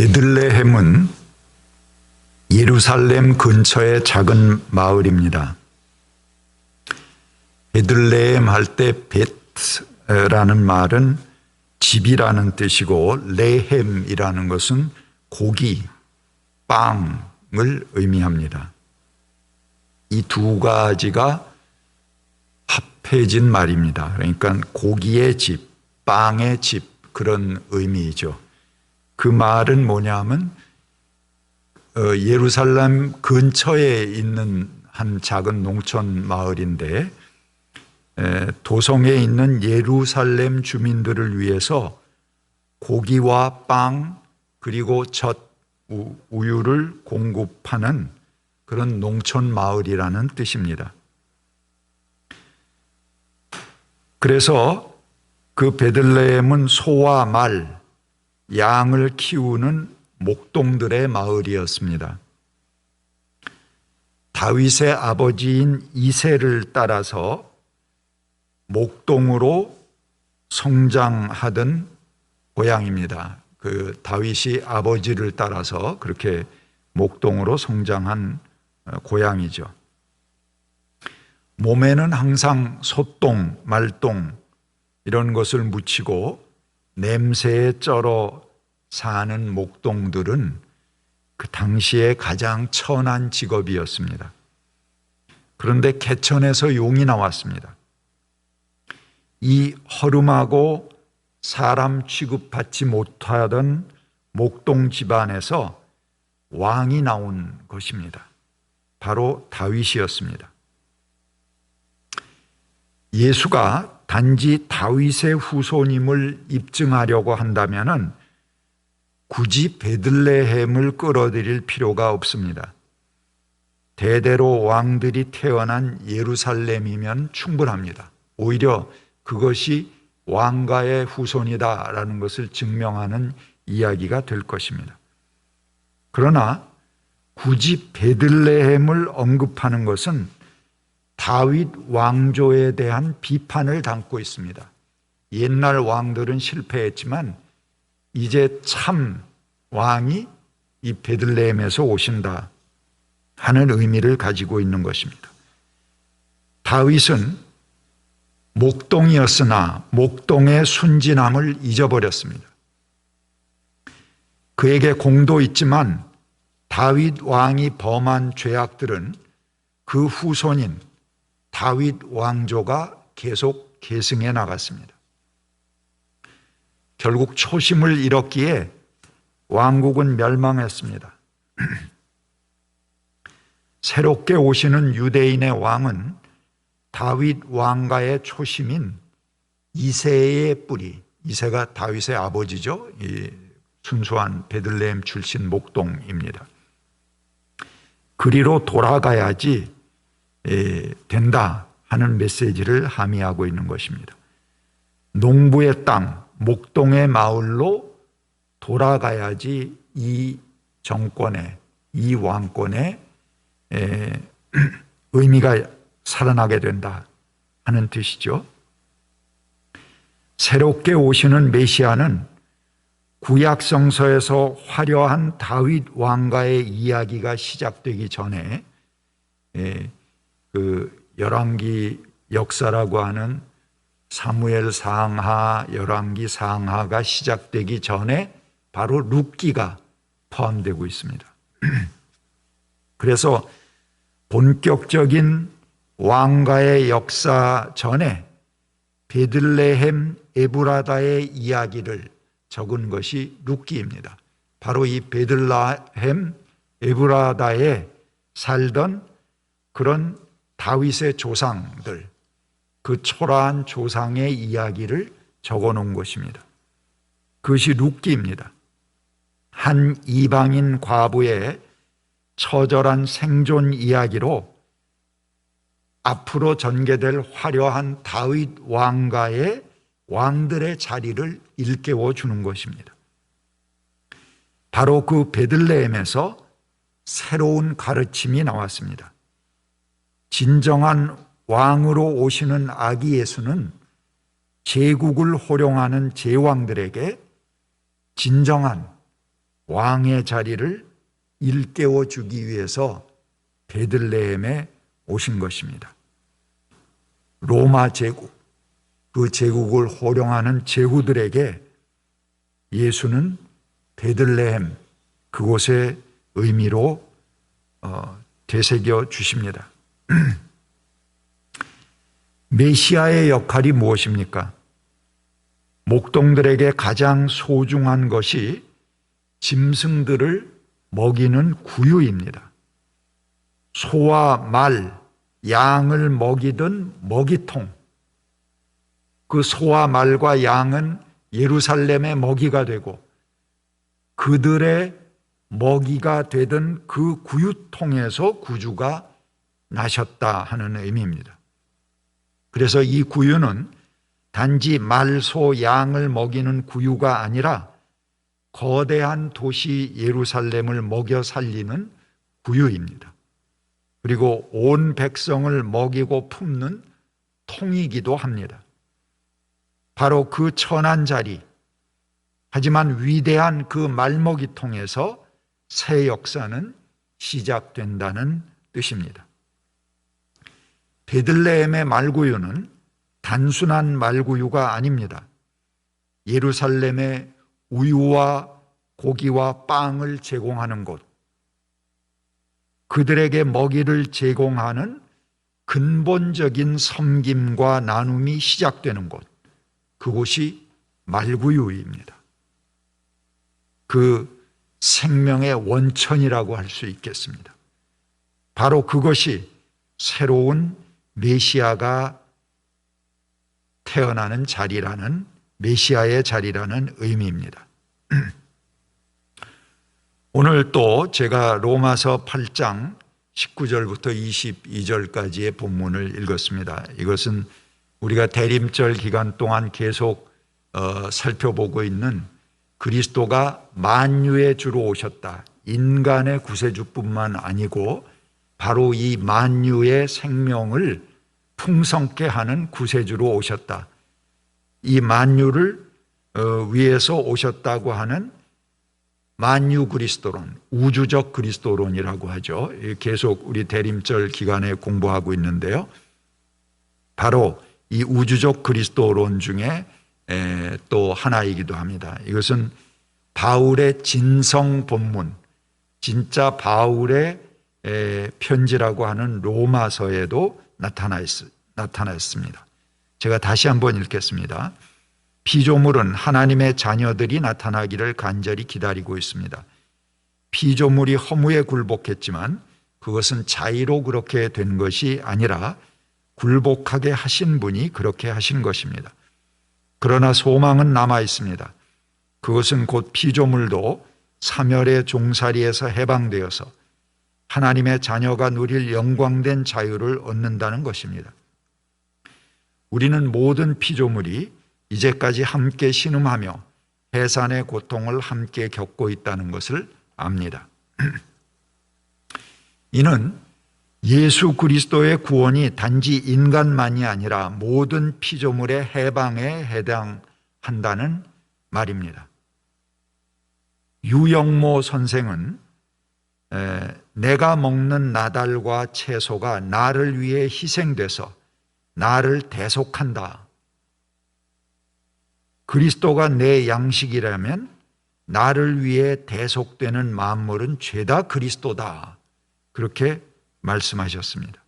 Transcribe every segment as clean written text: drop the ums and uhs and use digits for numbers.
베들레헴은 예루살렘 근처의 작은 마을입니다. 베들레헴 할 때 벳라는 말은 집이라는 뜻이고 레헴이라는 것은 고기, 빵을 의미합니다. 이 두 가지가 합해진 말입니다. 그러니까 고기의 집, 빵의 집, 그런 의미이죠. 그 말은 뭐냐면 예루살렘 근처에 있는 한 작은 농촌 마을인데 도성에 있는 예루살렘 주민들을 위해서 고기와 빵 그리고 젖, 우유를 공급하는 그런 농촌 마을이라는 뜻입니다. 그래서 그 베들레헴은 소와 말, 양을 키우는 목동들의 마을이었습니다. 다윗의 아버지인 이새를 따라서 목동으로 성장하던 고향입니다. 그 다윗이 아버지를 따라서 그렇게 목동으로 성장한 고향이죠. 몸에는 항상 소똥, 말똥 이런 것을 묻히고 냄새에 쩔어 사는 목동들은 그 당시에 가장 천한 직업이었습니다. 그런데 개천에서 용이 나왔습니다. 이 허름하고 사람 취급받지 못하던 목동 집안에서 왕이 나온 것입니다. 바로 다윗이었습니다. 예수가 단지 다윗의 후손임을 입증하려고 한다면 굳이 베들레헴을 끌어들일 필요가 없습니다. 대대로 왕들이 태어난 예루살렘이면 충분합니다. 오히려 그것이 왕가의 후손이다라는 것을 증명하는 이야기가 될 것입니다. 그러나 굳이 베들레헴을 언급하는 것은 다윗 왕조에 대한 비판을 담고 있습니다. 옛날 왕들은 실패했지만 이제 참 왕이 이 베들레헴에서 오신다 하는 의미를 가지고 있는 것입니다. 다윗은 목동이었으나 목동의 순진함을 잊어버렸습니다. 그에게 공도 있지만 다윗 왕이 범한 죄악들은 그 후손인 다윗 왕조가 계속 계승해 나갔습니다. 결국 초심을 잃었기에 왕국은 멸망했습니다. 새롭게 오시는 유대인의 왕은 다윗 왕가의 초심인 이새의 뿌리, 이새가 다윗의 아버지죠. 이 순수한 베들레헴 출신 목동입니다. 그리로 돌아가야지 된다 하는 메시지를 함의하고 있는 것입니다. 농부의 땅, 목동의 마을로 돌아가야지 이 정권의, 이 왕권의 의미가 살아나게 된다 하는 뜻이죠. 새롭게 오시는 메시아는 구약 성서에서 화려한 다윗 왕가의 이야기가 시작되기 전에 그 열왕기 역사라고 하는 사무엘 상하, 열왕기 상하가 시작되기 전에 바로 룻기가 포함되고 있습니다. 그래서 본격적인 왕가의 역사 전에 베들레헴 에브라다의 이야기를 적은 것이 룻기입니다. 바로 이 베들레헴 에브라다에 살던 그런 다윗의 조상들, 그 초라한 조상의 이야기를 적어 놓은 것입니다. 그것이 룻기입니다. 한 이방인 과부의 처절한 생존 이야기로 앞으로 전개될 화려한 다윗 왕가의 왕들의 자리를 일깨워 주는 것입니다. 바로 그 베들레헴에서 새로운 가르침이 나왔습니다. 진정한 왕으로 오시는 아기 예수는 제국을 호령하는 제왕들에게 진정한 왕의 자리를 일깨워 주기 위해서 베들레헴에 오신 것입니다. 로마 제국, 그 제국을 호령하는 제후들에게 예수는 베들레헴 그곳의 의미로 되새겨 주십니다. 메시아의 역할이 무엇입니까? 목동들에게 가장 소중한 것이 짐승들을 먹이는 구유입니다. 소와 말, 양을 먹이던 먹이통, 그 소와 말과 양은 예루살렘의 먹이가 되고 그들의 먹이가 되던 그 구유통에서 구주가 나셨다 하는 의미입니다. 그래서 이 구유는 단지 말, 소, 양을 먹이는 구유가 아니라 거대한 도시 예루살렘을 먹여 살리는 구유입니다. 그리고 온 백성을 먹이고 품는 통이기도 합니다. 바로 그 천한 자리, 하지만 위대한 그 말먹이통에서 새 역사는 시작된다는 뜻입니다. 베들레헴의 말구유는 단순한 말구유가 아닙니다. 예루살렘의 우유와 고기와 빵을 제공하는 곳, 그들에게 먹이를 제공하는 근본적인 섬김과 나눔이 시작되는 곳, 그곳이 말구유입니다. 그 생명의 원천이라고 할 수 있겠습니다. 바로 그것이 새로운 메시아가 태어나는 자리라는, 메시아의 자리라는 의미입니다. 오늘 또 제가 로마서 8장 19절부터 22절까지의 본문을 읽었습니다. 이것은 우리가 대림절 기간 동안 계속 살펴보고 있는 그리스도가 만유의 주로 오셨다. 인간의 구세주뿐만 아니고 바로 이 만유의 생명을 풍성케 하는 구세주로 오셨다. 이 만유를 위해서 오셨다고 하는 만유 그리스도론, 우주적 그리스도론이라고 하죠. 계속 우리 대림절 기간에 공부하고 있는데요. 바로 이 우주적 그리스도론 중에 또 하나이기도 합니다. 이것은 바울의 진성 본문, 진짜 바울의 편지라고 하는 로마서에도 나타났습니다. 제가 다시 한번 읽겠습니다. 피조물은 하나님의 자녀들이 나타나기를 간절히 기다리고 있습니다. 피조물이 허무에 굴복했지만 그것은 자의로 그렇게 된 것이 아니라 굴복하게 하신 분이 그렇게 하신 것입니다. 그러나 소망은 남아 있습니다. 그것은 곧 피조물도 사멸의 종살이에서 해방되어서 하나님의 자녀가 누릴 영광된 자유를 얻는다는 것입니다. 우리는 모든 피조물이 이제까지 함께 신음하며 해산의 고통을 함께 겪고 있다는 것을 압니다. 이는 예수 그리스도의 구원이 단지 인간만이 아니라 모든 피조물의 해방에 해당한다는 말입니다. 유영모 선생은 내가 먹는 나달과 채소가 나를 위해 희생돼서 나를 대속한다. 그리스도가 내 양식이라면 나를 위해 대속되는 만물은 죄다 그리스도다. 그렇게 말씀하셨습니다.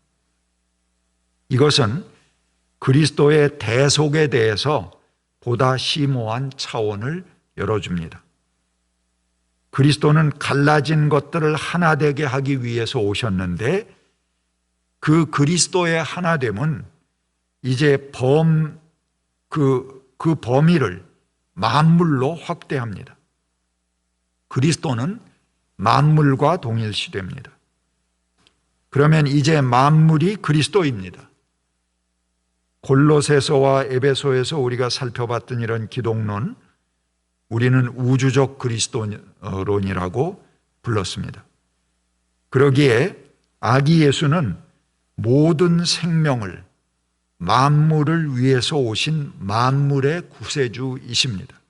이것은 그리스도의 대속에 대해서 보다 심오한 차원을 열어줍니다. 그리스도는 갈라진 것들을 하나 되게 하기 위해서 오셨는데 그 그리스도의 하나됨은 이제 그 범위를 만물로 확대합니다. 그리스도는 만물과 동일시됩니다. 그러면 이제 만물이 그리스도입니다. 골로새서와 에베소에서 우리가 살펴봤던 이런 기독론, 우리는 우주적 그리스도론이라고 불렀습니다. 그러기에 아기 예수는 모든 생명을, 만물을 위해서 오신 만물의 구세주이십니다.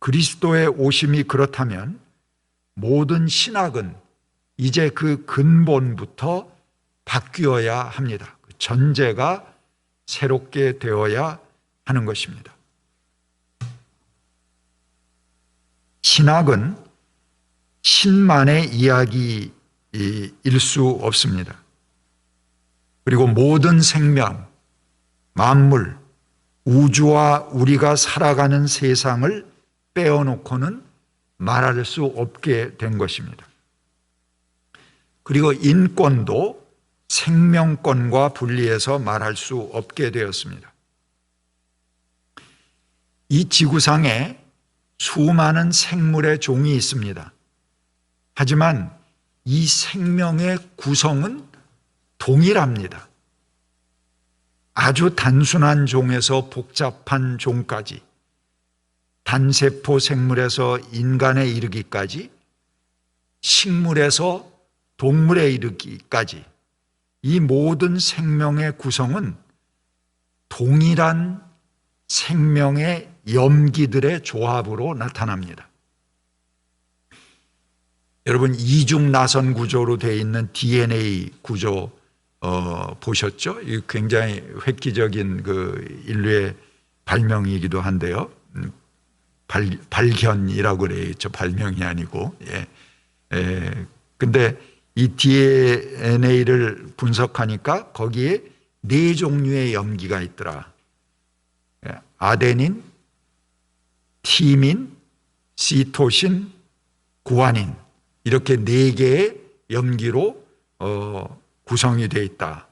그리스도의 오심이 그렇다면 모든 신학은 이제 그 근본부터 바뀌어야 합니다. 그 전제가 새롭게 되어야 하는 것입니다. 신학은 신만의 이야기일 수 없습니다. 그리고 모든 생명, 만물, 우주와 우리가 살아가는 세상을 빼어놓고는 말할 수 없게 된 것입니다. 그리고 인권도 생명권과 분리해서 말할 수 없게 되었습니다. 이 지구상에 수많은 생물의 종이 있습니다. 하지만 이 생명의 구성은 동일합니다. 아주 단순한 종에서 복잡한 종까지, 단세포 생물에서 인간에 이르기까지, 식물에서 동물에 이르기까지 이 모든 생명의 구성은 동일한 생명의 염기들의 조합으로 나타납니다. 여러분, 이중 나선 구조로 되어 있는 DNA 구조 보셨죠? 이 굉장히 획기적인 그 인류의 발명이기도 한데요. 발견이라고 그래야죠. 발명이 아니고. 근데 이 DNA를 분석하니까 거기에 4종류의 염기가 있더라. 아데닌, 티민, 시토신, 구아닌, 이렇게 4개의 염기로 구성이 되어 있다.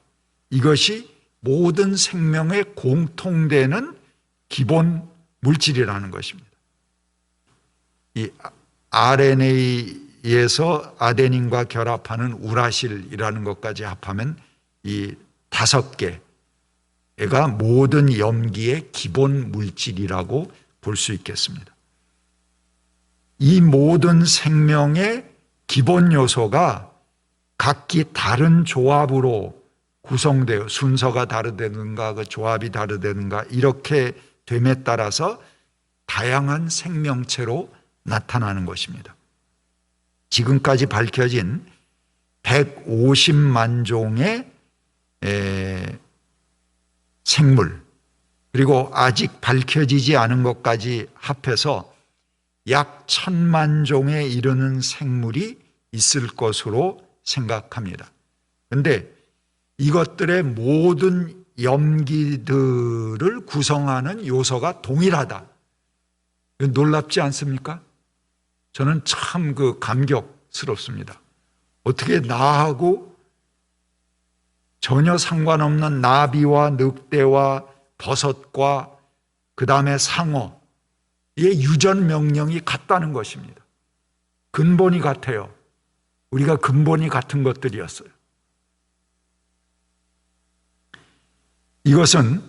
이것이 모든 생명에 공통되는 기본 물질이라는 것입니다. 이 RNA에서 아데닌과 결합하는 우라실이라는 것까지 합하면 이 5개가 모든 염기의 기본 물질이라고 볼 수 있겠습니다. 이 모든 생명의 기본 요소가 각기 다른 조합으로 구성되어 순서가 다르다든가 그 조합이 다르다든가 이렇게 됨에 따라서 다양한 생명체로 나타나는 것입니다. 지금까지 밝혀진 150만 종의 생물, 그리고 아직 밝혀지지 않은 것까지 합해서 약 1000만 종에 이르는 생물이 있을 것으로 생각합니다. 그런데 이것들의 모든 염기들을 구성하는 요소가 동일하다. 놀랍지 않습니까? 저는 참 감격스럽습니다. 어떻게 나하고 전혀 상관없는 나비와 늑대와 버섯과 그 다음에 상어의 유전 명령이 같다는 것입니다. 근본이 같아요. 우리가 근본이 같은 것들이었어요. 이것은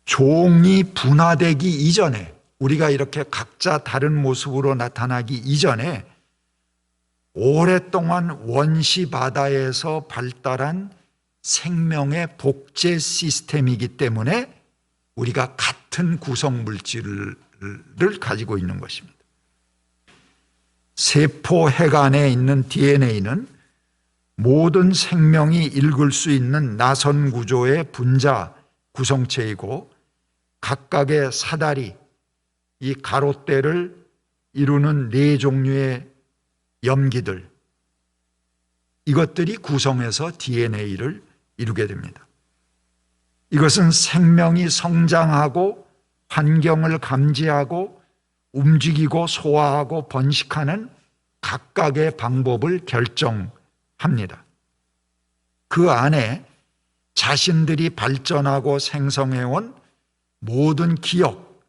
종이 분화되기 이전에, 우리가 이렇게 각자 다른 모습으로 나타나기 이전에 오랫동안 원시 바다에서 발달한 생명의 복제 시스템이기 때문에 우리가 같은 구성 물질을 가지고 있는 것입니다. 세포 핵 안에 있는 DNA는 모든 생명이 읽을 수 있는 나선 구조의 분자 구성체이고, 각각의 사다리, 이 가롯대를 이루는 4종류의 염기들, 이것들이 구성해서 DNA를 이루게 됩니다. 이것은 생명이 성장하고 환경을 감지하고 움직이고 소화하고 번식하는 각각의 방법을 결정합니다. 그 안에 자신들이 발전하고 생성해온 모든 기억,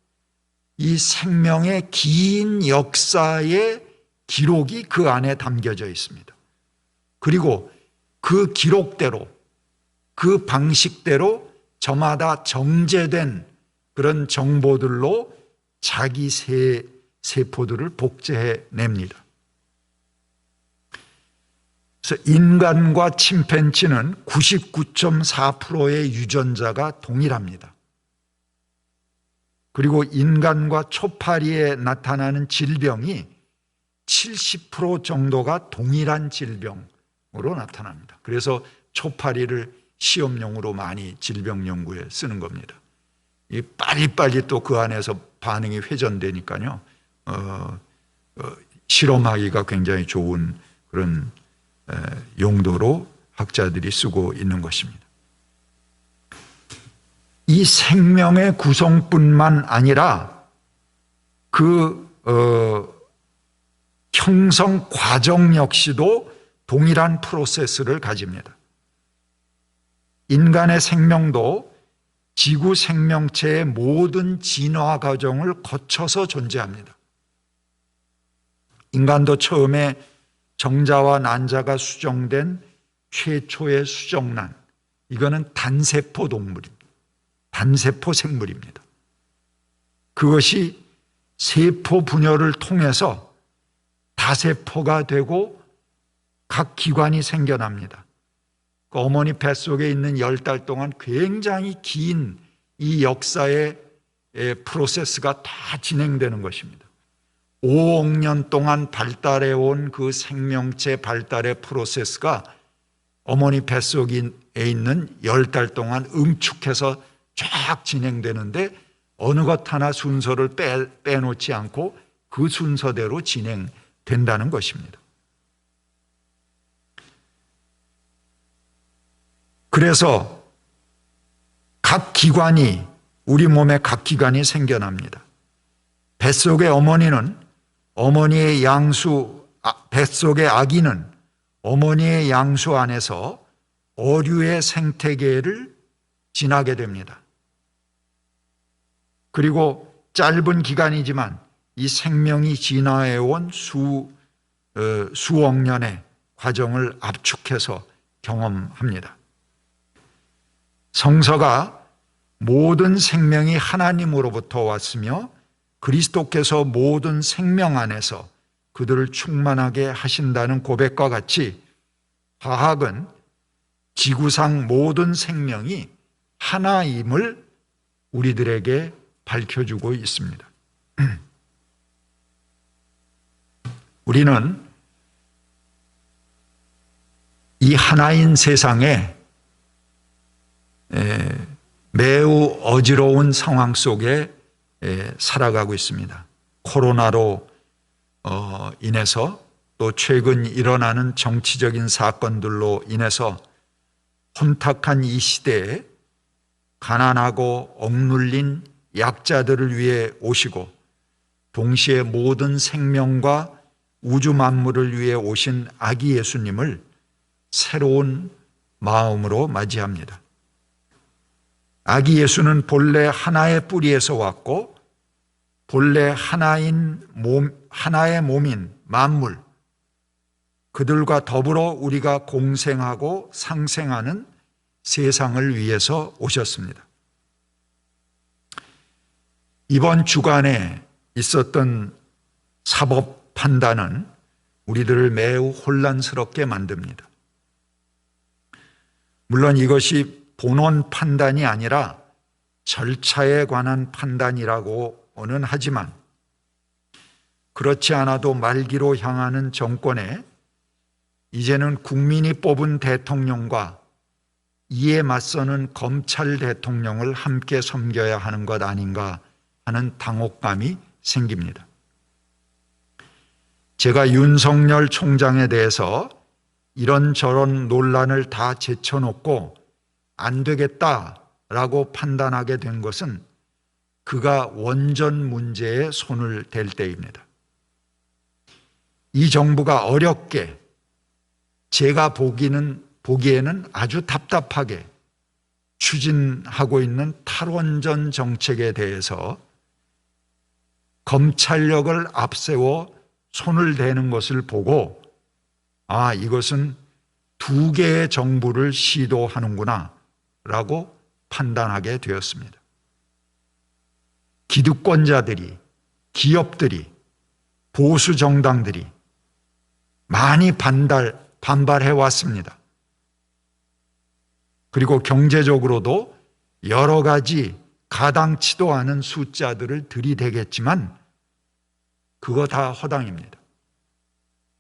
이 생명의 긴 역사의 기록이 그 안에 담겨져 있습니다. 그리고 그 기록대로, 그 방식대로 저마다 정제된 그런 정보들로 자기 세포들을 복제해냅니다. 그래서 인간과 침팬지는 99.4%의 유전자가 동일합니다. 그리고 인간과 초파리에 나타나는 질병이 70% 정도가 동일한 질병으로 나타납니다. 그래서 초파리를 시험용으로 많이 질병 연구에 쓰는 겁니다. 이 빨리빨리 또 그 안에서 반응이 회전되니까요. 실험하기가 굉장히 좋은 그런 용도로 학자들이 쓰고 있는 것입니다. 이 생명의 구성뿐만 아니라 그 형성 과정 역시도 동일한 프로세스를 가집니다. 인간의 생명도 지구 생명체의 모든 진화 과정을 거쳐서 존재합니다. 인간도 처음에 정자와 난자가 수정된 최초의 수정란, 이거는 단세포 동물입니다. 단세포 생물입니다. 그것이 세포 분열을 통해서 다세포가 되고 각 기관이 생겨납니다. 그 어머니 뱃속에 있는 10달 동안 굉장히 긴 이 역사의 프로세스가 다 진행되는 것입니다. 5억 년 동안 발달해 온 그 생명체 발달의 프로세스가 어머니 뱃속에 있는 10달 동안 응축해서 쫙 진행되는데 어느 것 하나 순서를 빼놓지 않고 그 순서대로 진행된다는 것입니다. 그래서 각 기관이, 우리 몸에 각 기관이 생겨납니다. 뱃속의 어머니는 어머니의 양수, 뱃속의 아기는 어머니의 양수 안에서 어류의 생태계를 지나게 됩니다. 그리고 짧은 기간이지만 이 생명이 진화해온 수억 년의 과정을 압축해서 경험합니다. 성서가 모든 생명이 하나님으로부터 왔으며 그리스도께서 모든 생명 안에서 그들을 충만하게 하신다는 고백과 같이 화학은 지구상 모든 생명이 하나임을 우리들에게 밝혀주고 있습니다. 우리는 이 하나인 세상에 매우 어지러운 상황 속에 살아가고 있습니다. 코로나로 인해서 또 최근 일어나는 정치적인 사건들로 인해서 혼탁한 이 시대에 가난하고 억눌린 약자들을 위해 오시고 동시에 모든 생명과 우주 만물을 위해 오신 아기 예수님을 새로운 마음으로 맞이합니다. 아기 예수는 본래 하나의 뿌리에서 왔고 본래 하나의 몸인 만물, 그들과 더불어 우리가 공생하고 상생하는 세상을 위해서 오셨습니다. 이번 주간에 있었던 사법 판단은 우리들을 매우 혼란스럽게 만듭니다. 물론 이것이 본원 판단이 아니라 절차에 관한 판단이라고는 하지만 그렇지 않아도 말기로 향하는 정권에 이제는 국민이 뽑은 대통령과 이에 맞서는 검찰 대통령을 함께 섬겨야 하는 것 아닌가 하는 당혹감이 생깁니다. 제가 윤석열 총장에 대해서 이런저런 논란을 다 제쳐놓고 안 되겠다라고 판단하게 된 것은 그가 원전 문제에 손을 댈 때입니다. 이 정부가 어렵게, 제가 보기에는 아주 답답하게 추진하고 있는 탈원전 정책에 대해서 검찰력을 앞세워 손을 대는 것을 보고 이것은 두 개의 정부를 시도하는구나 라고 판단하게 되었습니다. 기득권자들이, 기업들이, 보수 정당들이 많이 반발해 왔습니다. 그리고 경제적으로도 여러 가지 가당치도 않은 숫자들을 들이대겠지만 그거 다 허당입니다.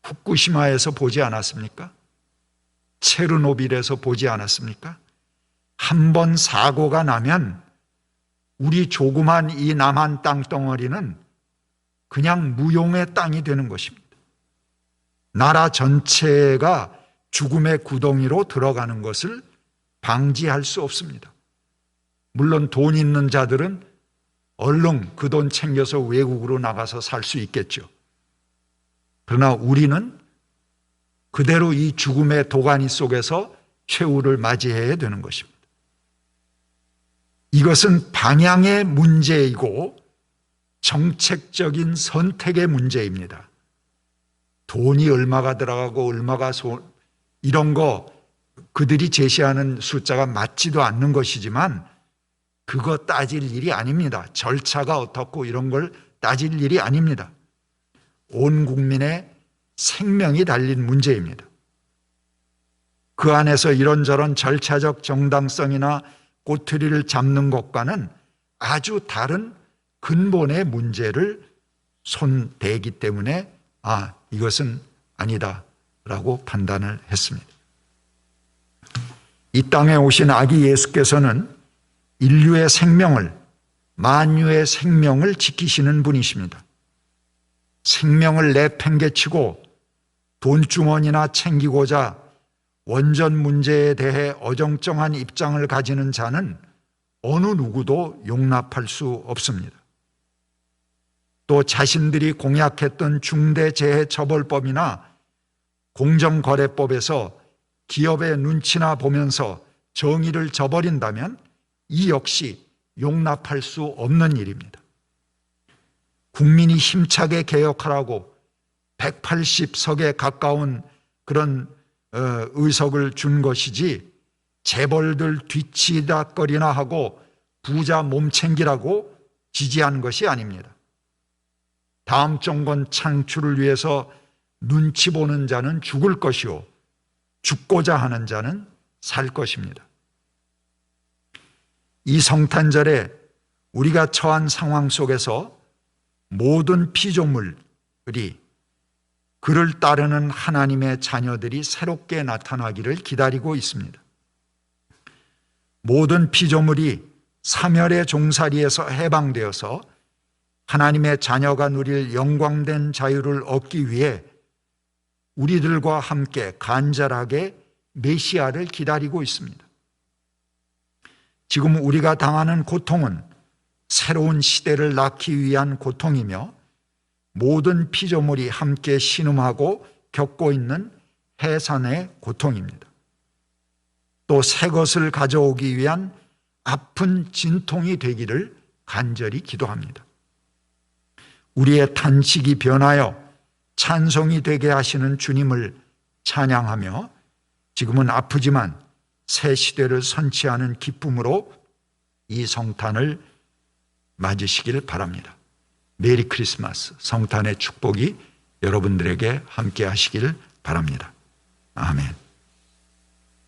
후쿠시마에서 보지 않았습니까? 체르노빌에서 보지 않았습니까? 한 번 사고가 나면 우리 조그만 이 남한 땅덩어리는 그냥 무용의 땅이 되는 것입니다. 나라 전체가 죽음의 구덩이로 들어가는 것을 방지할 수 없습니다. 물론 돈 있는 자들은 얼른 그 돈 챙겨서 외국으로 나가서 살 수 있겠죠. 그러나 우리는 그대로 이 죽음의 도가니 속에서 최후를 맞이해야 되는 것입니다. 이것은 방향의 문제이고 정책적인 선택의 문제입니다. 돈이 얼마가 들어가고 얼마가 이런 거 그들이 제시하는 숫자가 맞지도 않는 것이지만 그거 따질 일이 아닙니다. 절차가 어떻고 이런 걸 따질 일이 아닙니다. 온 국민의 생명이 달린 문제입니다. 그 안에서 이런저런 절차적 정당성이나 꼬투리를 잡는 것과는 아주 다른 근본의 문제를 손대기 때문에 이것은 아니다라고 판단을 했습니다. 이 땅에 오신 아기 예수께서는 인류의 생명을, 만유의 생명을 지키시는 분이십니다. 생명을 내팽개치고 돈주머니나 챙기고자 원전 문제에 대해 어정쩡한 입장을 가지는 자는 어느 누구도 용납할 수 없습니다. 또 자신들이 공약했던 중대재해처벌법이나 공정거래법에서 기업의 눈치나 보면서 정의를 저버린다면 이 역시 용납할 수 없는 일입니다. 국민이 힘차게 개혁하라고 180석에 가까운 그런 의석을 준 것이지 재벌들 뒤치다거리나 하고 부자 몸챙기라고 지지한 것이 아닙니다. 다음 정권 창출을 위해서 눈치 보는 자는 죽을 것이요 죽고자 하는 자는 살 것입니다. 이 성탄절에 우리가 처한 상황 속에서 모든 피조물이 그를 따르는 하나님의 자녀들이 새롭게 나타나기를 기다리고 있습니다. 모든 피조물이 사멸의 종살이에서 해방되어서 하나님의 자녀가 누릴 영광된 자유를 얻기 위해 우리들과 함께 간절하게 메시아를 기다리고 있습니다. 지금 우리가 당하는 고통은 새로운 시대를 낳기 위한 고통이며 모든 피조물이 함께 신음하고 겪고 있는 해산의 고통입니다. 또 새 것을 가져오기 위한 아픈 진통이 되기를 간절히 기도합니다. 우리의 탄식이 변하여 찬송이 되게 하시는 주님을 찬양하며 지금은 아프지만 새 시대를 선취하는 기쁨으로 이 성탄을 맞으시길 바랍니다. 메리 크리스마스, 성탄의 축복이 여러분들에게 함께 하시길 바랍니다. 아멘.